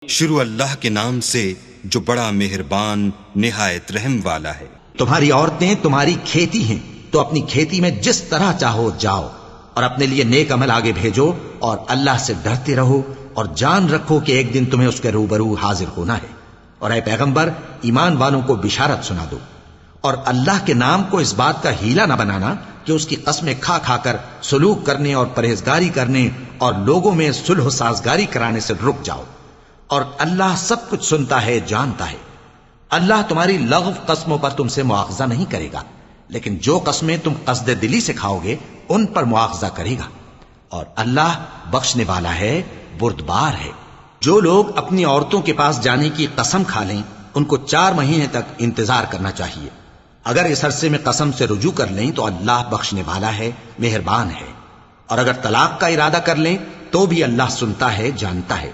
शुरू अल्लाह के नाम से जो बड़ा मेहरबान निहायत रहम वाला है। तुम्हारी औरतें तुम्हारी खेती हैं, तो अपनी खेती में जिस तरह चाहो जाओ और अपने लिए नेक अमल आगे भेजो और अल्लाह से डरते रहो और जान रखो कि एक दिन तुम्हें उसके रूबरू हाजिर होना है। और ऐ पैगंबर, ईमान वालों को बिशारत सुना दो और अल्लाह के नाम को इस बात का हीला न बनाना कि उसकी कस्में खा खाकर सलूक करने और परहेजगारी करने और लोगों में सुलह साजगारी कराने से रुक जाओ। और अल्लाह सब कुछ सुनता है, जानता है। अल्लाह तुम्हारी लग़्व कस्मों पर तुमसे मुआवजा नहीं करेगा, लेकिन जो कस्में तुम कसदे दिली से खाओगे उन पर मुआवजा करेगा। और अल्लाह बख्शने वाला है, बुर्दबार है। जो लोग अपनी औरतों के पास जाने की कसम खा लें, उनको 4 महीने तक इंतजार करना चाहिए। अगर इस अरसे में कसम से रुजू कर लें तो अल्लाह बख्शने वाला है, मेहरबान है। और अगर तलाक का इरादा कर लें तो भी अल्लाह सुनता है, जानता है।